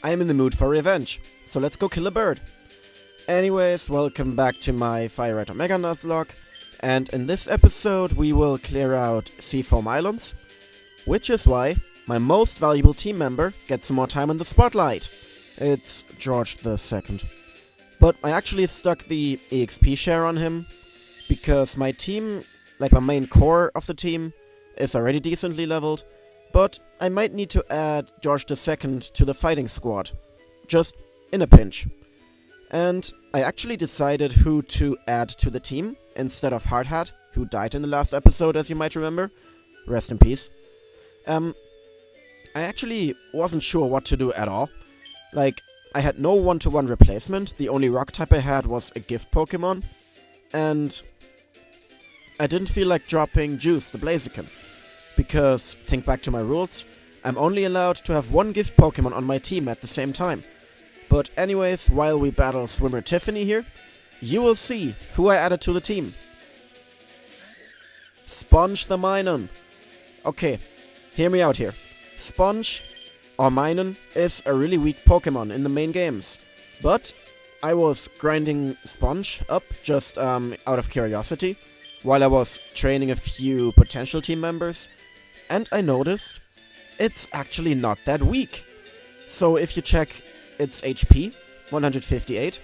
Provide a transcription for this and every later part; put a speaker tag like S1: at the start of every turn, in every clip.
S1: I'm in the mood for revenge, so let's go kill a bird. Anyways, welcome back to my FireRed Omega Nuzlocke, and in this episode we will clear out Seafoam Islands, which is why my most valuable team member gets some more time in the spotlight. It's George II. But I actually stuck the EXP share on him, because my team, like my main core of the team, is already decently leveled, but I might need to add George II to the fighting squad, just in a pinch. And I actually decided who to add to the team instead of Hardhat, who died in the last episode, as you might remember. Rest in peace. I actually wasn't sure what to do at all. Like, I had no one-to-one replacement, the only rock type I had was a gift Pokémon, and I didn't feel like dropping Juice, the Blaziken, because, think back to my rules, I'm only allowed to have one gift Pokémon on my team at the same time. But anyways, while we battle Swimmer Tiffany here, you will see who I added to the team. Sponge the Minun. Okay, hear me out here. Sponge, or Minun, is a really weak Pokemon in the main games. But I was grinding Sponge up just out of curiosity, while I was training a few potential team members, and I noticed it's actually not that weak. So if you check its HP, 158,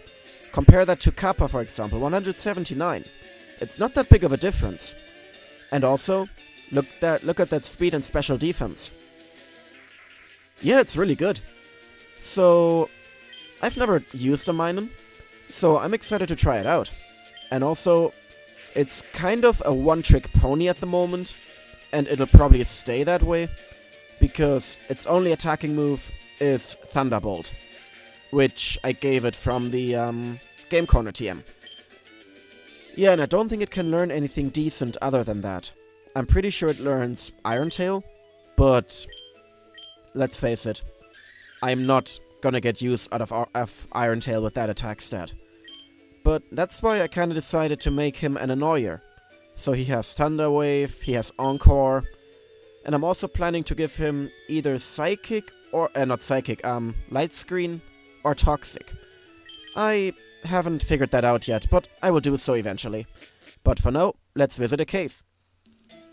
S1: compare that to Kappa, for example, 179. It's not that big of a difference. And also, look at that speed and special defense. Yeah, it's really good. So, I've never used a Minun, so I'm excited to try it out. And also, it's kind of a one-trick pony at the moment, and it'll probably stay that way, because its only attacking move is Thunderbolt, which I gave it from the Game Corner TM. Yeah, and I don't think it can learn anything decent other than that. I'm pretty sure it learns Iron Tail, but let's face it, I'm not gonna get use out of Iron Tail with that attack stat. But that's why I kinda decided to make him an Annoyer. So he has Thunder Wave, he has Encore, and I'm also planning to give him either Psychic or, not Psychic, Light Screen or Toxic. I haven't figured that out yet, but I will do so eventually. But for now, let's visit a cave.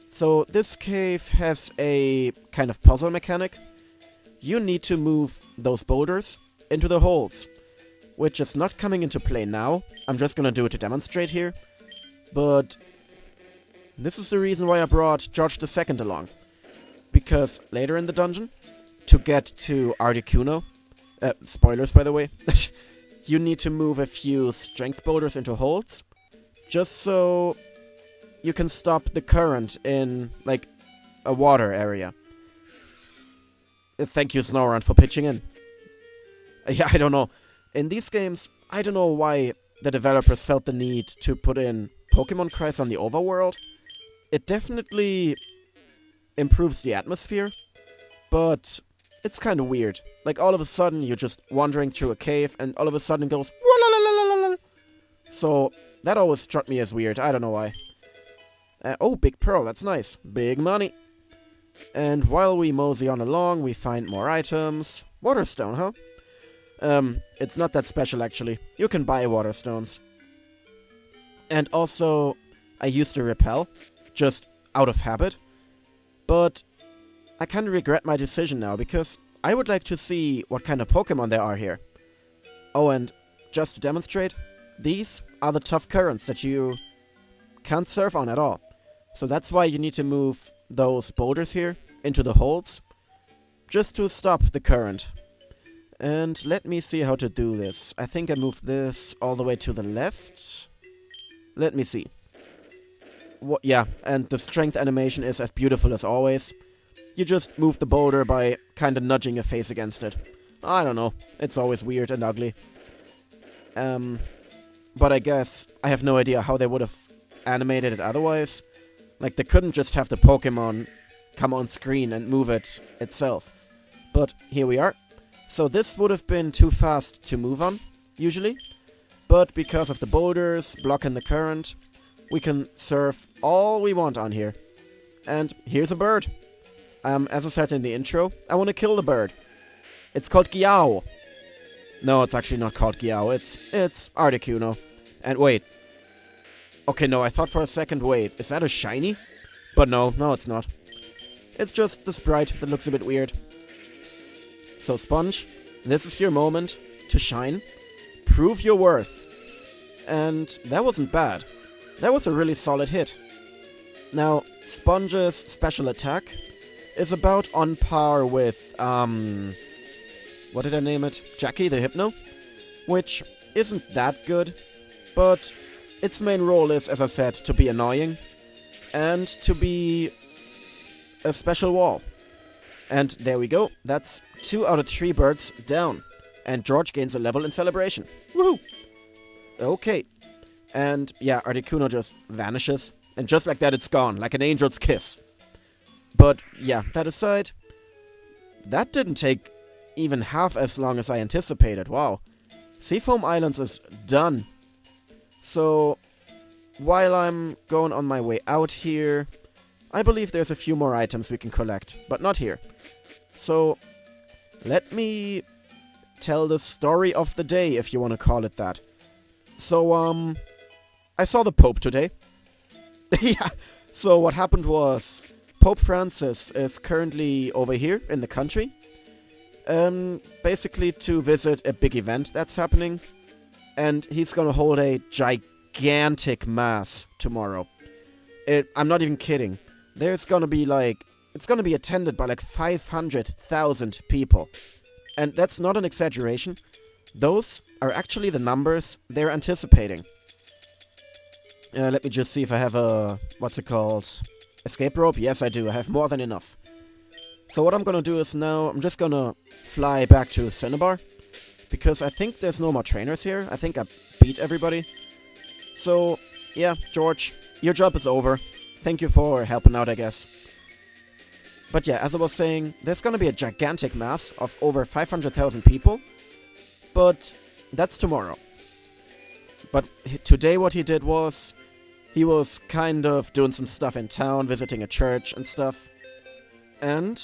S1: So this cave has a kind of puzzle mechanic. You need to move those boulders into the holes, which is not coming into play now. I'm just gonna do it to demonstrate here. But this is the reason why I brought George II along. Because later in the dungeon, to get to Articuno, spoilers by the way, you need to move a few strength boulders into holes, just so you can stop the current in, like, a water area. Thank you, Snorunt, for pitching in. Yeah, I don't know. In these games, I don't know why the developers felt the need to put in Pokemon cries on the overworld. It definitely improves the atmosphere, but it's kind of weird. Like, all of a sudden, you're just wandering through a cave, and all of a sudden it goes... So, that always struck me as weird. I don't know why. Oh, Big Pearl. That's nice. Big money. And while we mosey on along, we find more items. Waterstone, huh? It's not that special, actually. You can buy Waterstones. And also, I used to Repel, just out of habit. But I kind of regret my decision now, because I would like to see what kind of Pokemon there are here. Oh, and just to demonstrate, these are the tough currents that you can't surf on at all. So that's why you need to move those boulders here into the holes, just to stop the current. And let me see how to do this. I think I moved this all the way to the left. Let me see. Yeah, and the strength animation is as beautiful as always. You just move the boulder by kinda nudging your face against it. I don't know, it's always weird and ugly. But I guess I have no idea how they would have animated it otherwise. Like, they couldn't just have the Pokemon come on screen and move it itself. But here we are. So this would have been too fast to move on, usually. But because of the boulders blocking the current, we can surf all we want on here. And here's a bird. As I said in the intro, I want to kill the bird. It's called Gyao, No, it's actually not called Giao. It's Articuno. And wait. Okay, no, I thought for a second, wait, is that a shiny? But no, it's not. It's just the sprite that looks a bit weird. So, Sponge, this is your moment to shine. Prove your worth. And that wasn't bad. That was a really solid hit. Now, Sponge's special attack is about on par with, what did I name it? Jackie the Hypno? Which isn't that good, but its main role is, as I said, to be annoying and to be a special wall. And there we go. That's 2 out of 3 birds down. And George gains a level in celebration. Woohoo! Okay. And yeah, Articuno just vanishes. And just like that, it's gone, like an angel's kiss. But yeah, that aside, that didn't take even half as long as I anticipated. Wow. Seafoam Islands is done. So, while I'm going on my way out here, I believe there's a few more items we can collect, but not here. So, let me tell the story of the day, if you want to call it that. So, I saw the Pope today. Yeah, so what happened was, Pope Francis is currently over here in the country. Basically to visit a big event that's happening. And he's gonna hold a gigantic mass tomorrow. I'm not even kidding. There's gonna be it's gonna be attended by 500,000 people. And that's not an exaggeration. Those are actually the numbers they're anticipating. Let me just see if I have a, what's it called? Escape rope? Yes, I do. I have more than enough. So what I'm gonna do is now, I'm just gonna fly back to Cinnabar. Because I think there's no more trainers here. I think I beat everybody. So, yeah, George, your job is over. Thank you for helping out, I guess. But yeah, as I was saying, there's gonna be a gigantic mass of over 500,000 people. But that's tomorrow. But today what he did was, he was kind of doing some stuff in town, visiting a church and stuff. And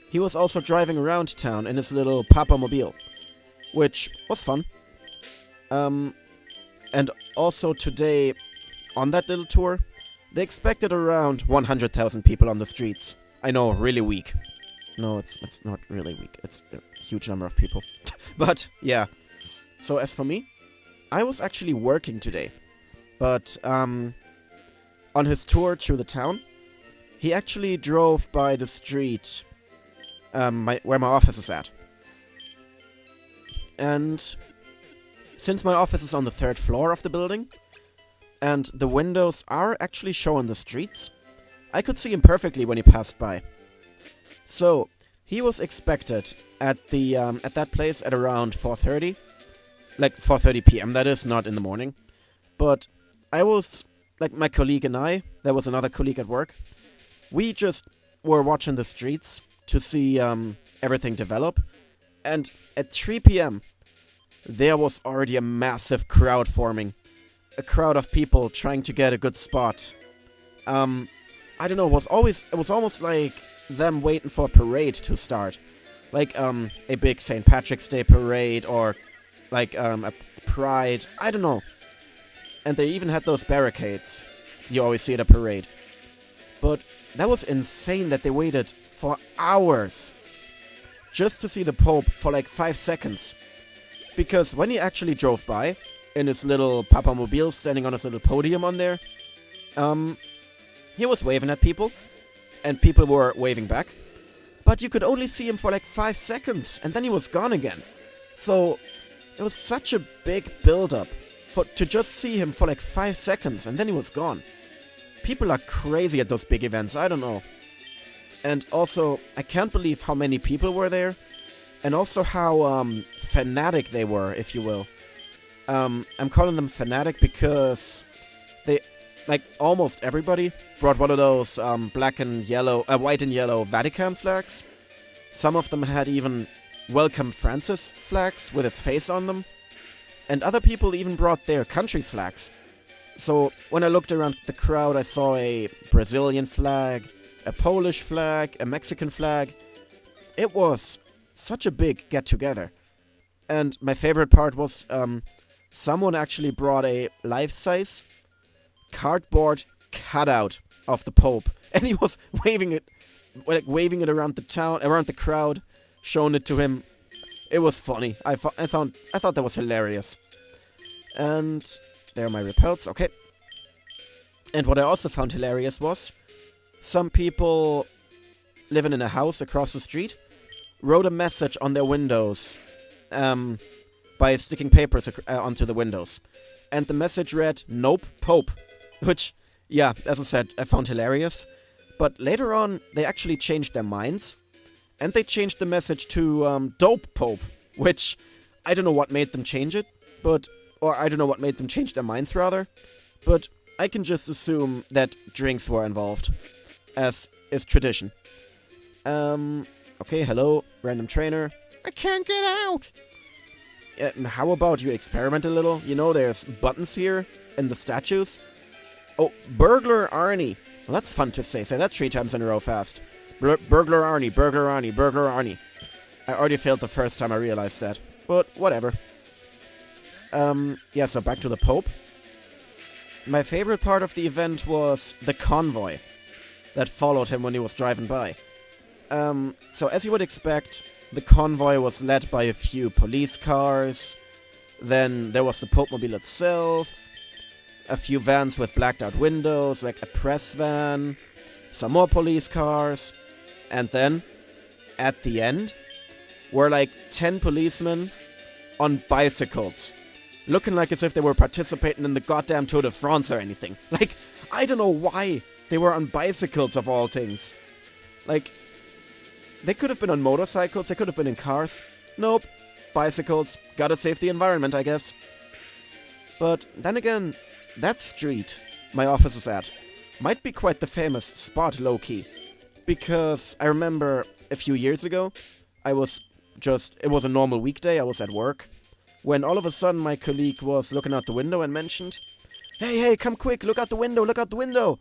S1: he was also driving around town in his little Papa-mobile, which was fun. And also today, on that little tour, they expected around 100,000 people on the streets. I know, really weak. No, it's not really weak. It's a huge number of people. But, yeah. So as for me, I was actually working today. But, on his tour through the town, he actually drove by the street where my office is at. And since my office is on the 3rd floor of the building, and the windows are actually showing the streets, I could see him perfectly when he passed by. So, he was expected at that place at around 4:30. Like 4:30 p.m. That is not in the morning. But I was, my colleague and I, there was another colleague at work, we just were watching the streets to see everything develop. And at 3 p.m., there was already a massive crowd forming. A crowd of people trying to get a good spot. I don't know, it was almost like them waiting for a parade to start. Like a big St. Patrick's Day parade or a pride, I don't know. And they even had those barricades you always see at a parade. But that was insane that they waited for hours just to see the Pope for 5 seconds. Because when he actually drove by, in his little Papa-mobile, standing on his little podium on there, he was waving at people, and people were waving back. But you could only see him for 5 seconds, and then he was gone again. So, it was such a big build-up to just see him for 5 seconds, and then he was gone. People are crazy at those big events, I don't know. And also, I can't believe how many people were there, and also how fanatic they were, if you will. I'm calling them fanatic because they, almost everybody brought one of those white and yellow Vatican flags. Some of them had even Welcome Francis flags with his face on them. And other people even brought their country's flags. So when I looked around the crowd, I saw a Brazilian flag, a Polish flag, a Mexican flag. It was such a big get-together. And my favorite part was someone actually brought a life-size cardboard cutout of the Pope, and he was waving it around the town, around the crowd, showing it to him. It was funny. I thought that was hilarious. And there are my repels. Okay. And what I also found hilarious was some people living in a house across the street wrote a message on their windows by sticking papers onto the windows. And the message read, "Nope, Pope." Which, yeah, as I said, I found hilarious. But later on, they actually changed their minds. And they changed the message to "Dope Pope." Which, I don't know what made them change it. Or I don't know what made them change their minds, rather. But I can just assume that drinks were involved, as is tradition. Okay, hello, random trainer. I can't get out! How about you experiment a little? You know, there's buttons here in the statues. Oh, Burglar Arnie. Well, that's fun to say. Say that 3 times in a row fast. Burglar Arnie, Burglar Arnie, Burglar Arnie. I already failed the first time I realized that. But, whatever. Yeah, so back to the Pope. My favorite part of the event was the convoy that followed him when he was driving by. So as you would expect, the convoy was led by a few police cars. Then there was the Pope-mobile itself. A few vans with blacked out windows, like a press van. Some more police cars. And then, at the end, were like 10 policemen on bicycles. Looking like as if they were participating in the goddamn Tour de France or anything. Like, I don't know why they were on bicycles of all things. Like, they could have been on motorcycles, they could have been in cars. Nope, bicycles. Gotta save the environment, I guess. But then again, that street my office is at might be quite the famous spot, low-key. Because I remember a few years ago, it was a normal weekday, I was at work, when all of a sudden my colleague was looking out the window and mentioned, Hey, come quick, look out the window!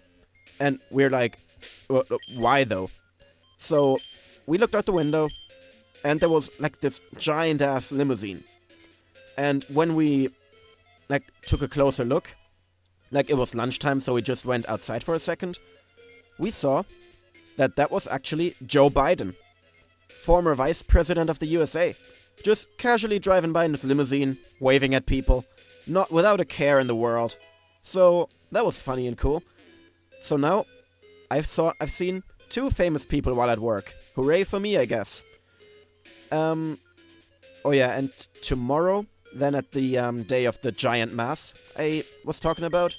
S1: And we're like, why though? So, we looked out the window, and there was like this giant-ass limousine. And when we, took a closer look, it was lunchtime, so we just went outside for a second, we saw that was actually Joe Biden, former vice president of the USA. Just casually driving by in his limousine, waving at people, not without a care in the world. So, that was funny and cool. So now, I've seen 2 famous people while at work. Hooray for me, I guess. Oh yeah, and tomorrow, then at the day of the giant mass I was talking about,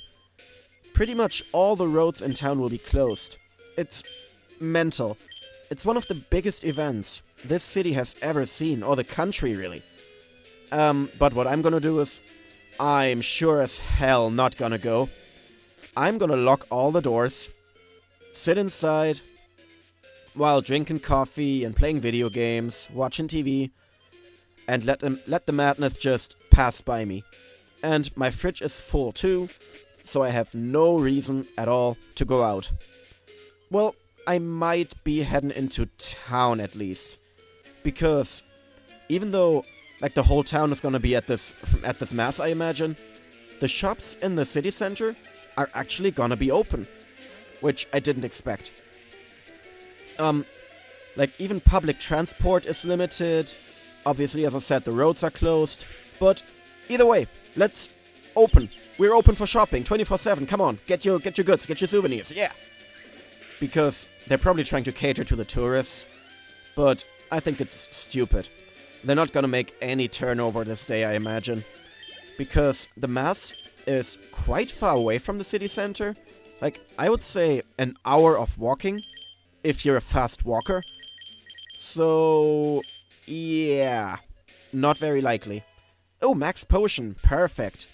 S1: pretty much all the roads in town will be closed. It's mental. It's one of the biggest events this city has ever seen, or the country, really. But what I'm gonna do is, I'm sure as hell not gonna go. I'm gonna lock all the doors, sit inside, while drinking coffee and playing video games, watching TV, and let the madness just pass by me. And my fridge is full too, so I have no reason at all to go out. Well, I might be heading into town at least. Because even though the whole town is gonna be at this mass, I imagine, the shops in the city center are actually gonna be open, which I didn't expect. Even public transport is limited. Obviously, as I said, the roads are closed. But either way, let's open. We're open for shopping 24/7. Come on, get your goods, get your souvenirs. Yeah. Because they're probably trying to cater to the tourists, but I think it's stupid. They're not gonna make any turnover this day, I imagine. Because the mass is quite far away from the city center. I would say an hour of walking, if you're a fast walker. So, yeah, not very likely. Oh, max potion, perfect.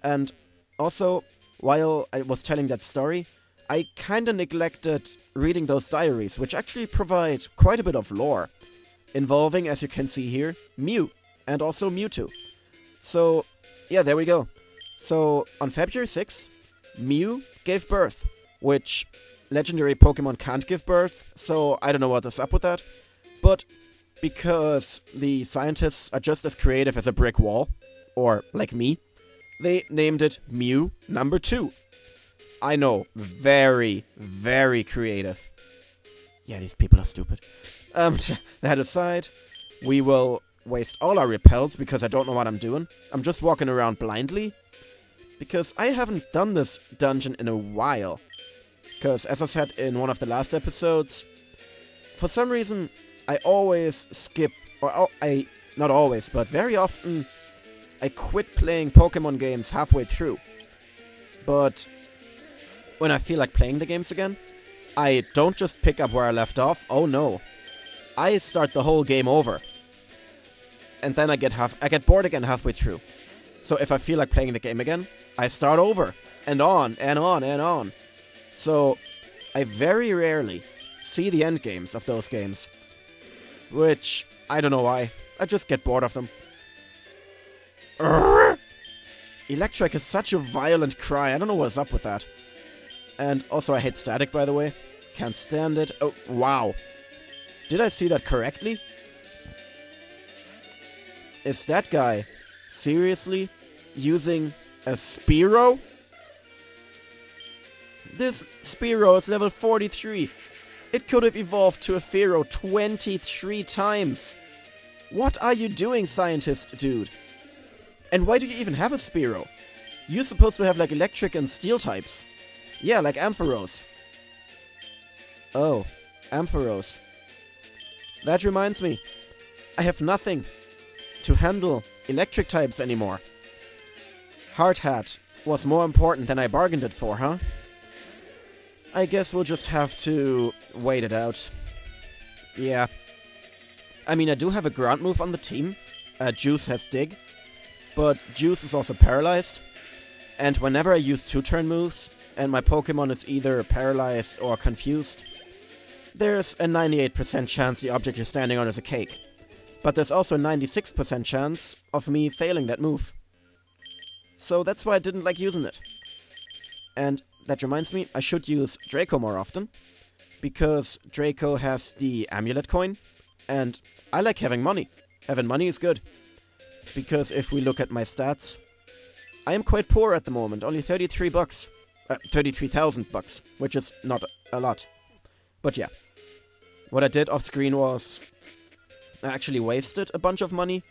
S1: And also, while I was telling that story, I kinda neglected reading those diaries, which actually provide quite a bit of lore, involving, as you can see here, Mew, and also Mewtwo. So, yeah, there we go. So, on February 6th, Mew gave birth, which legendary Pokemon can't give birth, so I don't know what is up with that. But because the scientists are just as creative as a brick wall, or like me. They named it Mew number 2. I know, very, very creative. Yeah, these people are stupid. That aside, we will waste all our repels because I don't know what I'm doing. I'm just walking around blindly. Because I haven't done this dungeon in a while. Because, as I said in one of the last episodes, for some reason, I always skip, or not always, but very often, I quit playing Pokemon games halfway through. But when I feel like playing the games again, I don't just pick up where I left off. Oh no. I start the whole game over. And then I get bored again halfway through. So if I feel like playing the game again, I start over. And on, and on, and on. So I very rarely see the end games of those games. Which, I don't know why. I just get bored of them. Electric is such a violent cry. I don't know what's up with that. And also I hate static, by the way. Can't stand it. Oh, wow. Did I see that correctly? Is that guy seriously using a Spearow? This Spearow is level 43. It could have evolved to a Fearow 23 times. What are you doing, scientist dude? And why do you even have a Spearow? You're supposed to have like electric and steel types. Yeah, like Ampharos. Oh, Ampharos. That reminds me. I have nothing to handle electric types anymore. Hard Hat was more important than I bargained it for, huh? I guess we'll just have to wait it out. Yeah. I mean, I do have a ground move on the team. Juice has Dig. But Juice is also paralyzed. And whenever I use 2-turn moves, and my Pokemon is either paralyzed or confused, there's a 98% chance the object you're standing on is a cake. But there's also a 96% chance of me failing that move. So that's why I didn't like using it. And that reminds me, I should use Draco more often. Because Draco has the Amulet coin. And I like having money. Having money is good. Because if we look at my stats, I am quite poor at the moment. Only 33 bucks. 33,000 bucks. Which is not a lot. But yeah. What I did off screen was I actually wasted a bunch of money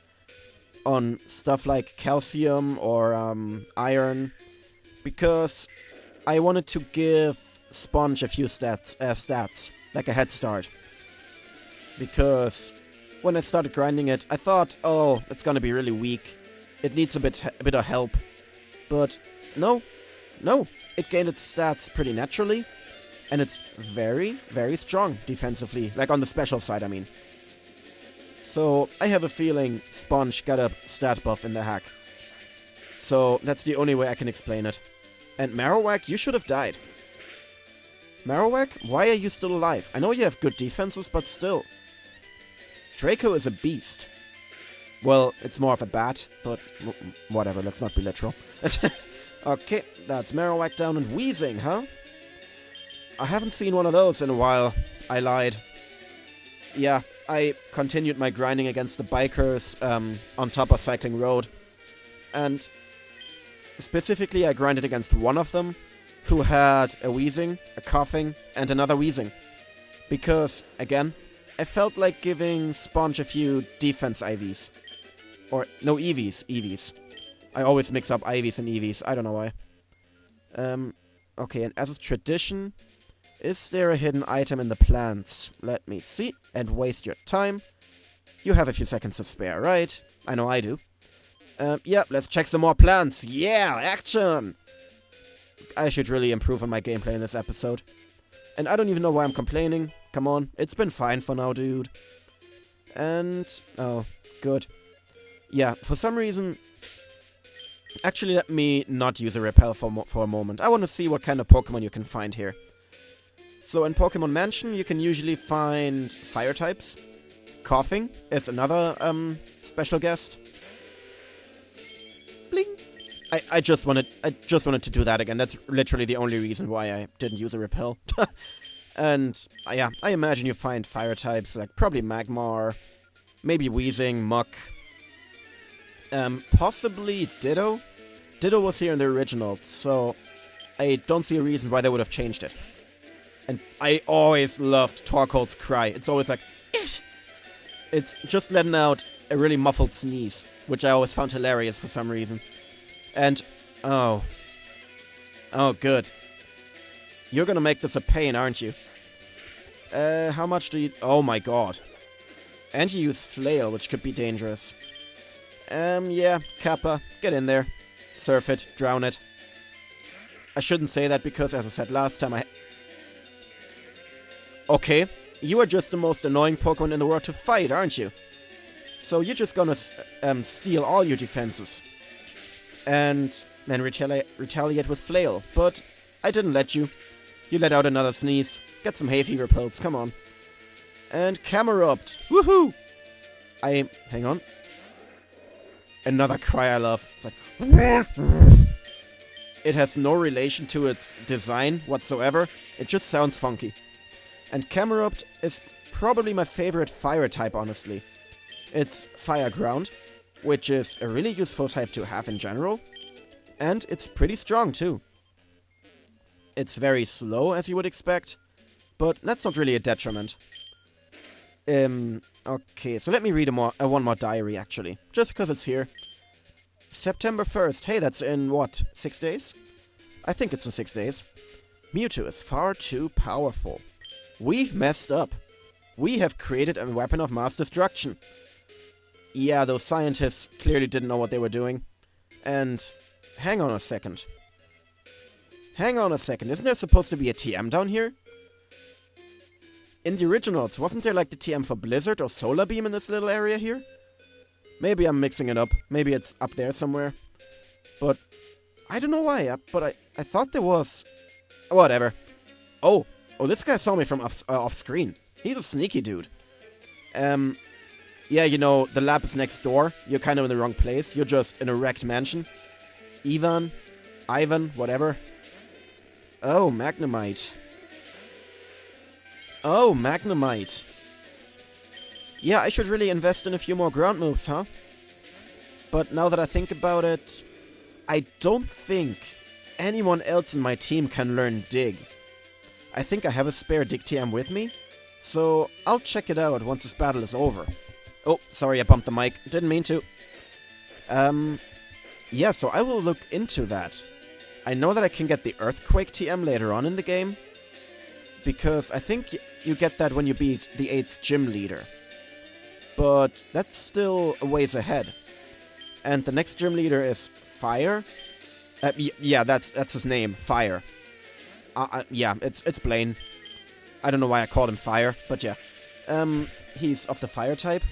S1: on stuff like calcium or iron, because I wanted to give Sponge a few stats, like a head start. Because when I started grinding it, I thought, oh, it's gonna be really weak. It needs a bit of help. But no, it gained its stats pretty naturally. And it's very, very strong defensively. Like on the special side, I mean. So I have a feeling Sponge got a stat buff in the hack. So that's the only way I can explain it. And Marowak, you should have died. Marowak, why are you still alive? I know you have good defenses, but still. Draco is a beast. Well, it's more of a bat, but whatever, let's not be literal. Okay, that's Marowak down and Wheezing, huh? I haven't seen one of those in a while. I lied. Yeah, I continued my grinding against the bikers on top of Cycling Road. And specifically, I grinded against one of them who had a Wheezing, a Coughing, and another Wheezing. Because, again, I felt like giving Sponge a few defense IVs. Or, no, EVs. I always mix up IVs and EVs. I don't know why. Okay, and as a tradition, is there a hidden item in the plants? Let me see. And waste your time. You have a few seconds to spare, right? I know I do. Yeah, let's check some more plants. Yeah, action! I should really improve on my gameplay in this episode. And I don't even know why I'm complaining. Come on, it's been fine for now, dude. And, oh, good. Yeah, for some reason, actually let me not use a repel for a moment. I want to see what kind of Pokemon you can find here. So in Pokemon Mansion, you can usually find fire types. Coughing is another special guest. Bling. I just wanted to do that again. That's literally the only reason why I didn't use a repel. And yeah, I imagine you find fire types like probably Magmar, Maybe Weezing, Muck. Possibly Ditto. Ditto was here in the original, so I don't see a reason why they would have changed it. And I always loved Torkold's cry. It's always like, Ish! It's just letting out a really muffled sneeze, which I always found hilarious for some reason. And, oh, good. You're gonna make this a pain, aren't you? How much do you... Oh my god. And you use Flail, which could be dangerous. Yeah, Kappa, get in there. Surf it, drown it. I shouldn't say that because, as I said last time, Okay, you are just the most annoying Pokemon in the world to fight, aren't you? So you're just gonna steal all your defenses. And then retaliate with Flail. But I didn't let you. You let out another sneeze. Get some hay fever pills, come on. And Camerupt. Woohoo! Hang on. Another cry I love. It's like... It has no relation to its design whatsoever. It just sounds funky. And Camerupt is probably my favorite fire type, honestly. It's Fire Ground, which is a really useful type to have in general. And it's pretty strong, too. It's very slow, as you would expect. But that's not really a detriment. Okay, so let me read one more diary, actually. Just because it's here. September 1st. Hey, that's in, what, 6 days? I think it's in 6 days. Mewtwo is far too powerful. We've messed up. We have created a weapon of mass destruction. Yeah, those scientists clearly didn't know what they were doing. And hang on a second. Isn't there supposed to be a TM down here? In the originals, wasn't there like the TM for Blizzard or Solar Beam in this little area here? Maybe I'm mixing it up. Maybe it's up there somewhere. But I don't know why, but I thought there was... Whatever. Oh, this guy saw me from off screen. He's a sneaky dude. Yeah, you know, the lab is next door. You're kind of in the wrong place. You're just in a wrecked mansion. Ivan, whatever. Oh, Magnemite. Yeah, I should really invest in a few more ground moves, huh? But now that I think about it, I don't think anyone else in my team can learn Dig. I think I have a spare Dig TM with me, so I'll check it out once this battle is over. Oh, sorry, I bumped the mic. Didn't mean to. Yeah, so I will look into that. I know that I can get the Earthquake TM later on in the game, because I think you get that when you beat the 8th gym leader. But that's still a ways ahead. And the next gym leader is Fire. Yeah, that's his name, Fire. Yeah, it's Blaine. I don't know why I called him Fire, but yeah. He's of the Fire type.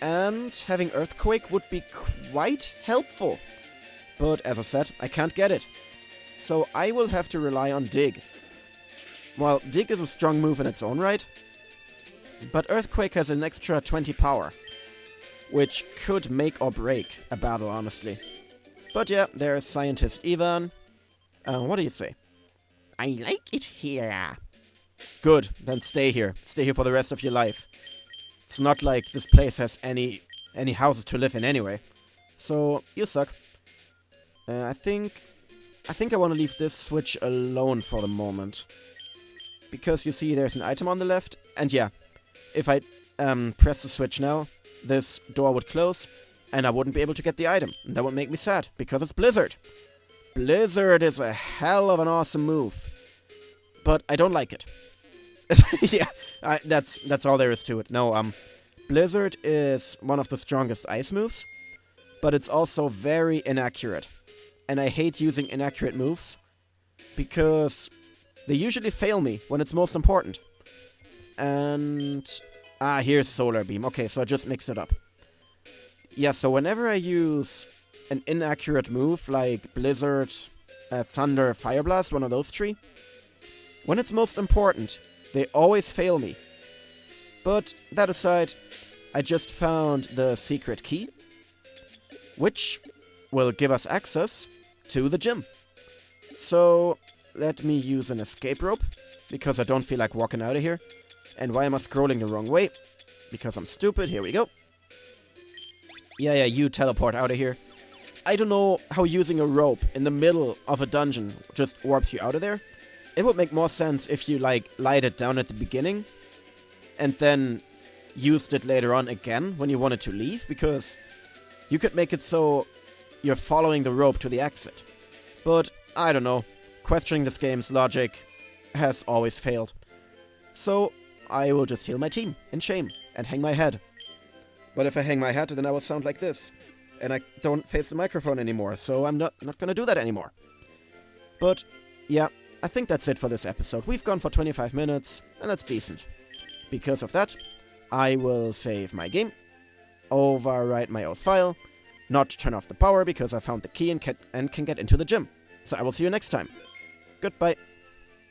S1: And having Earthquake would be quite helpful. But as I said, I can't get it. So I will have to rely on Dig. Well, Dig is a strong move in its own right. But Earthquake has an extra 20 power. Which could make or break a battle, honestly. But yeah, there's Scientist Ivan. What do you say? I like it here. Good, then stay here. Stay here for the rest of your life. It's not like this place has any houses to live in anyway. So, you suck. I think I want to leave this switch alone for the moment. Because you see there's an item on the left. And yeah, if I press the switch now, this door would close. And I wouldn't be able to get the item. And that would make me sad, because it's Blizzard. Blizzard is a hell of an awesome move. But I don't like it. Yeah, that's all there is to it. No, Blizzard is one of the strongest ice moves. But it's also very inaccurate. And I hate using inaccurate moves. Because they usually fail me when it's most important. And... here's Solar Beam. Okay, so I just mixed it up. Yeah, so whenever I use an inaccurate move, like Blizzard, Thunder, Fire Blast, one of those three, when it's most important, they always fail me. But that aside, I just found the secret key, which will give us access to the gym. So, let me use an escape rope, because I don't feel like walking out of here. And why am I scrolling the wrong way? because I'm stupid. Here we go. Yeah, you teleport out of here. I don't know how using a rope in the middle of a dungeon just warps you out of there. It would make more sense if you, like, lied it down at the beginning and then used it later on again when you wanted to leave, because you could make it so you're following the rope to the exit. But, I don't know. Questioning this game's logic has always failed. So, I will just heal my team in shame and hang my head. But if I hang my head, then I will sound like this. And I don't face the microphone anymore, so I'm not gonna do that anymore. But, yeah, I think that's it for this episode. We've gone for 25 minutes, and that's decent. Because of that, I will save my game, overwrite my old file, not turn off the power because I found the key and can get into the gym. So I will see you next time. Goodbye.